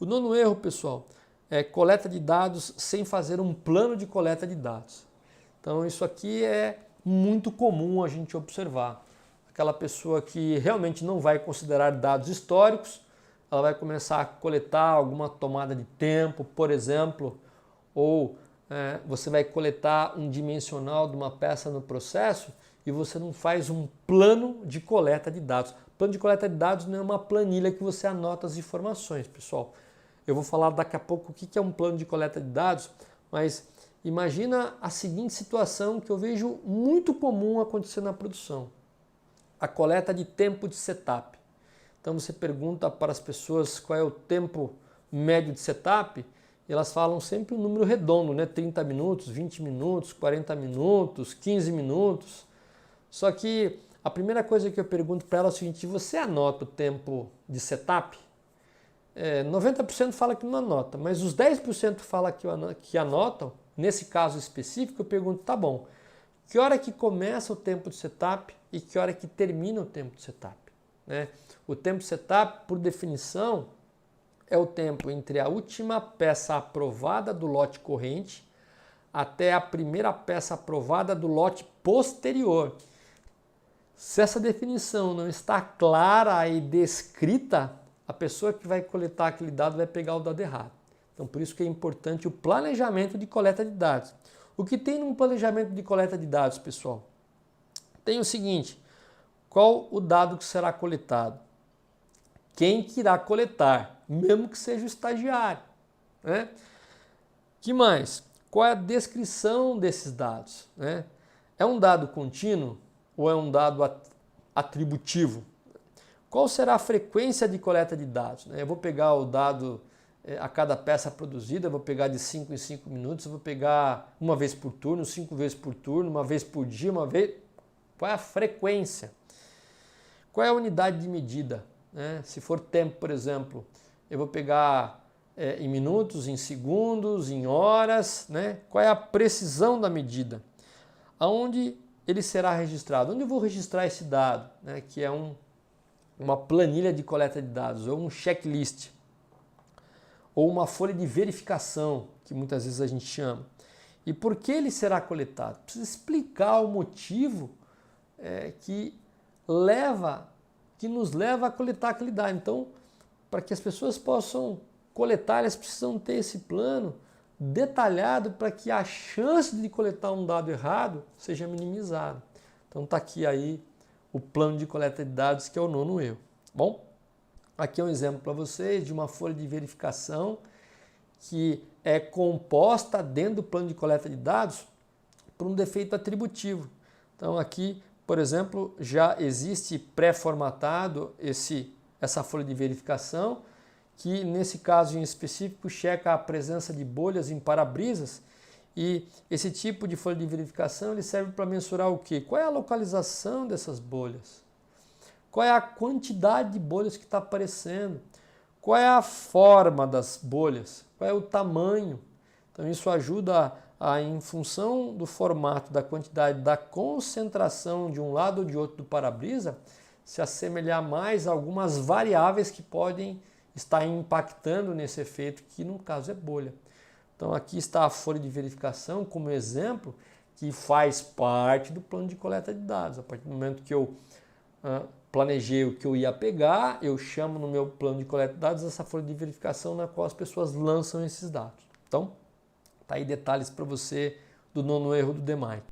O nono erro, pessoal, é coleta de dados sem fazer um plano de coleta de dados. Então isso aqui é muito comum a gente observar. Aquela pessoa que realmente não vai considerar dados históricos, ela vai começar a coletar alguma tomada de tempo, por exemplo, ou você vai coletar um dimensional de uma peça no processo e você não faz um plano de coleta de dados. Plano de coleta de dados não é uma planilha que você anota as informações, pessoal. Eu vou falar daqui a pouco o que é um plano de coleta de dados, mas imagina a seguinte situação que eu vejo muito comum acontecer na produção. A coleta de tempo de setup. Então você pergunta para as pessoas qual é o tempo médio de setup, e elas falam sempre um número redondo, né? 30 minutos, 20 minutos, 40 minutos, 15 minutos. Só que a primeira coisa que eu pergunto para ela é o seguinte: você anota o tempo de setup? 90% fala que não anota, mas os 10% fala que anotam. Nesse caso específico, eu pergunto, tá bom, que hora que começa o tempo de setup e que hora que termina o tempo de setup? Né? O tempo de setup, por definição, é o tempo entre a última peça aprovada do lote corrente até a primeira peça aprovada do lote posterior. Se essa definição não está clara e descrita, a pessoa que vai coletar aquele dado vai pegar o dado errado. Então, por isso que é importante o planejamento de coleta de dados. O que tem num planejamento de coleta de dados, pessoal? Tem o seguinte: qual o dado que será coletado? Quem que irá coletar, mesmo que seja o estagiário, né? Que mais? Qual é a descrição desses dados, né? É um dado contínuo ou é um dado atributivo? Qual será a frequência de coleta de dados? Eu vou pegar o dado a cada peça produzida, eu vou pegar de 5 em 5 minutos, eu vou pegar uma vez por turno, 5 vezes por turno, uma vez por dia, uma vez... Qual é a frequência? Qual é a unidade de medida? Se for tempo, por exemplo, eu vou pegar em minutos, em segundos, em horas, né? Qual é a precisão da medida? Aonde ele será registrado? Onde eu vou registrar esse dado, né? Que é uma planilha de coleta de dados, ou um checklist, ou uma folha de verificação, que muitas vezes a gente chama. E por que ele será coletado? Precisa explicar o motivo que nos leva a coletar aquele dado. Então, para que as pessoas possam coletar, elas precisam ter esse plano detalhado para que a chance de coletar um dado errado seja minimizada. Então está aqui aí o plano de coleta de dados, que é o nono erro. Bom, aqui é um exemplo para vocês de uma folha de verificação que é composta dentro do plano de coleta de dados por um defeito atributivo. Então aqui, por exemplo, já existe pré-formatado essa folha de verificação, que nesse caso em específico checa a presença de bolhas em para-brisas, e esse tipo de folha de verificação ele serve para mensurar o quê? Qual é a localização dessas bolhas? Qual é a quantidade de bolhas que está aparecendo? Qual é a forma das bolhas? Qual é o tamanho? Então isso ajuda em função do formato, da quantidade, da concentração de um lado ou de outro do para-brisa, se assemelhar mais a algumas variáveis que podem estar impactando nesse efeito, que no caso é bolha. Então aqui está a folha de verificação como exemplo, que faz parte do plano de coleta de dados. A partir do momento que eu planejei o que eu ia pegar, eu chamo no meu plano de coleta de dados essa folha de verificação na qual as pessoas lançam esses dados. Então, tá aí detalhes para você do nono erro do DMAIC.